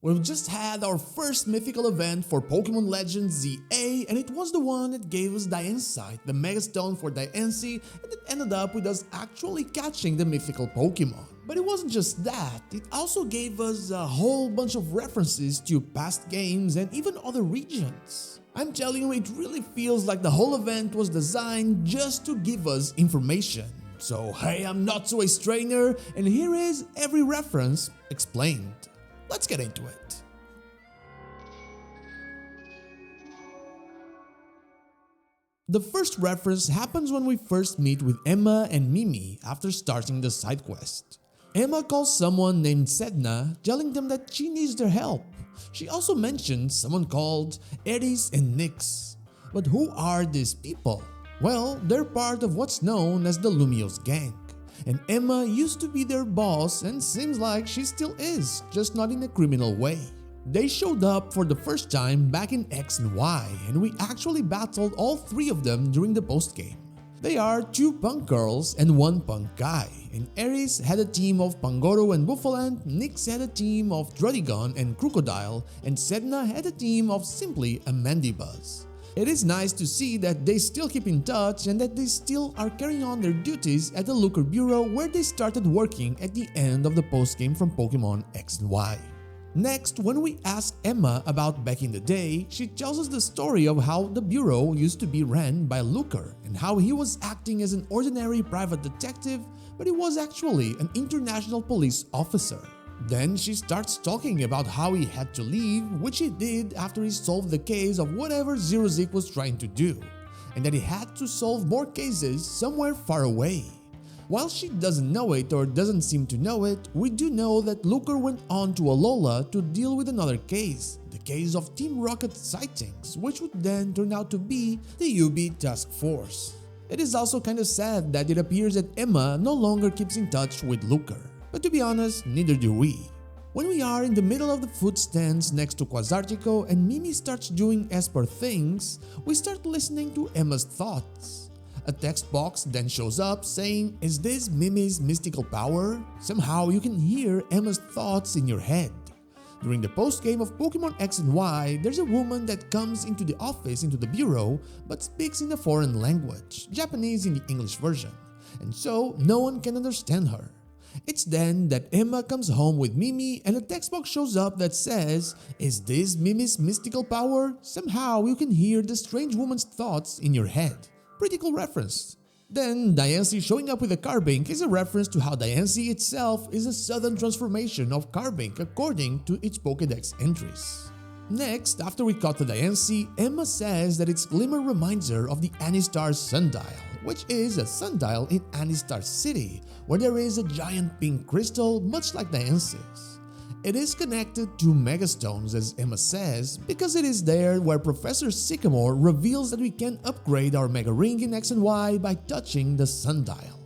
We've just had our first mythical event for Pokémon Legends Z-A, and it was the one that gave us Diancie, the Mega Stone for Diancie, and it ended up with us actually catching the mythical Pokémon. But it wasn't just that, it also gave us a whole bunch of references to past games and even other regions. I'm telling you, it really feels like the whole event was designed just to give us information. So hey, I'm notsoAceTrainer, and here is every reference explained. Let's get into it. The first reference happens when we first meet with Emma and Mimi after starting the side quest. Emma calls someone named Sedna, telling them that she needs their help. She also mentions someone called Aries and Nyx. But who are these people? Well, they're part of what's known as the Lumiose gang. And Emma used to be their boss and seems like she still is, just not in a criminal way. They showed up for the first time back in X and Y, and we actually battled all three of them during the postgame. They are two punk girls and one punk guy, and Aries had a team of Pangoro and Buffalant, Nyx had a team of Druddigon and Crocodile, and Sedna had a team of simply a Mandibuzz. It is nice to see that they still keep in touch and that they still are carrying on their duties at the Looker Bureau where they started working at the end of the postgame from Pokemon X and Y. Next, when we ask Emma about back in the day, she tells us the story of how the Bureau used to be ran by Looker and how he was acting as an ordinary private detective, but he was actually an international police officer. Then she starts talking about how he had to leave, which he did after he solved the case of whatever Zero Zik was trying to do, and that he had to solve more cases somewhere far away. While she doesn't know it or doesn't seem to know it, we do know that Looker went on to Alola to deal with another case, the case of Team Rocket sightings, which would then turn out to be the UB Task Force. It is also kinda sad that it appears that Emma no longer keeps in touch with Looker. But to be honest, neither do we. When we are in the middle of the food stands next to Quasartico and Mimi starts doing Esper things, we start listening to Emma's thoughts. A text box then shows up saying, "Is this Mimi's mystical power?" Somehow you can hear Emma's thoughts in your head. During the postgame of Pokemon X and Y, there's a woman that comes into the office into the bureau but speaks in a foreign language, Japanese in the English version, and so no one can understand her. It's then that Emma comes home with Mimi and a text box shows up that says, "Is this Mimi's mystical power?" Somehow you can hear the strange woman's thoughts in your head. Pretty cool reference. Then Diancie showing up with a Carbink is a reference to how Diancie itself is a sudden transformation of Carbink according to its Pokédex entries. Next, after we caught the Diancie, Emma says that its glimmer reminds her of the Anistar Sundial, which is a sundial in Anistar City, where there is a giant pink crystal much like Diancie's. It is connected to Megastones, as Emma says, because it is there where Professor Sycamore reveals that we can upgrade our Mega Ring in X and Y by touching the sundial.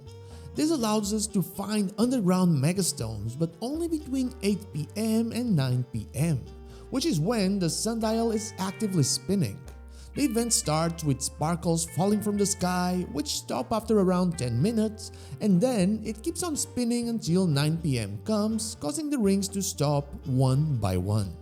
This allows us to find underground Megastones, but only between 8 PM and 9 PM, which is when the sundial is actively spinning. The event starts with sparkles falling from the sky, which stop after around 10 minutes, and then it keeps on spinning until 9 PM comes, causing the rings to stop one by one.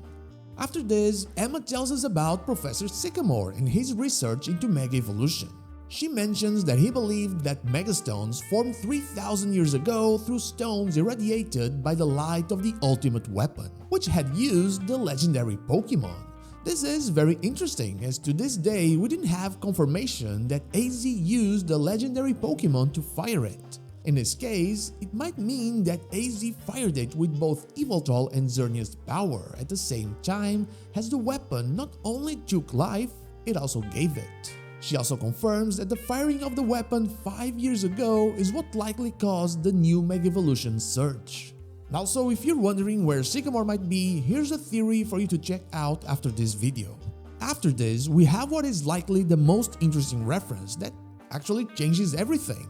After this, Emma tells us about Professor Sycamore and his research into Mega Evolution. She mentions that he believed that Megastones formed 3,000 years ago through stones irradiated by the light of the ultimate weapon, which had used the legendary Pokémon. This is very interesting, as to this day we didn't have confirmation that AZ used the legendary Pokémon to fire it. In this case, it might mean that AZ fired it with both Yveltal and Xernea's power at the same time, as the weapon not only took life, it also gave it. She also confirms that the firing of the weapon 5 years ago is what likely caused the new Mega Evolution surge. Also, if you're wondering where Sycamore might be, here's a theory for you to check out after this video. After this, we have what is likely the most interesting reference that actually changes everything.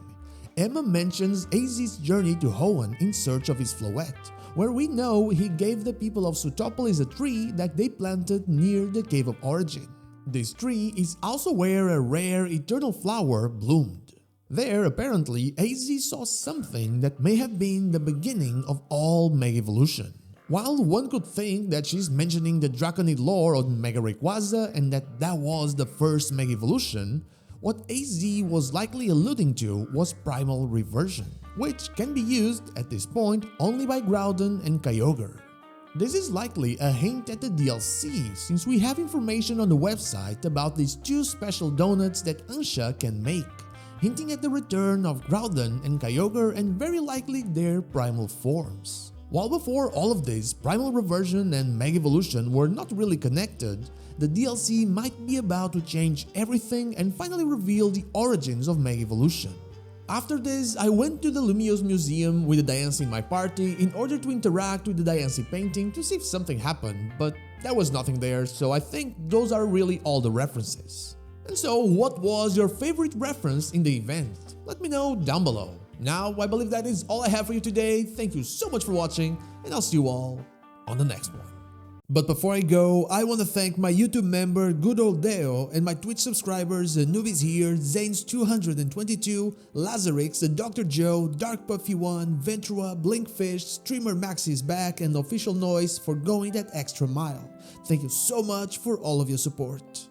Emma mentions AZ's journey to Hoenn in search of his Floette, where we know he gave the people of Sootopolis a tree that they planted near the Cave of Origin. This tree is also where a rare eternal flower bloomed. There, apparently, AZ saw something that may have been the beginning of all Mega Evolution. While one could think that she's mentioning the Draconid lore on Mega Rayquaza and that was the first Mega Evolution, what AZ was likely alluding to was Primal Reversion, which can be used at this point only by Groudon and Kyogre. This is likely a hint at the DLC, since we have information on the website about these two special donuts that Ansha can make, hinting at the return of Groudon and Kyogre and very likely their primal forms. While before all of this, Primal Reversion and Mega Evolution were not really connected, the DLC might be about to change everything and finally reveal the origins of Mega Evolution. After this, I went to the Lumiose Museum with the Diancie in my party in order to interact with the Diancie painting to see if something happened, but there was nothing there, so I think those are really all the references. And so, what was your favorite reference in the event? Let me know down below. Now, I believe that is all I have for you today. Thank you so much for watching, and I'll see you all on the next one. But before I go, I want to thank my YouTube member Good Old Deo and my Twitch subscribers Newbies Here, Zanes222, Lazarix, Dr. Joe, Dark Puffy 1, Ventura, Blinkfish, Streamer Maxi is back, and Official Noise for going that extra mile. Thank you so much for all of your support.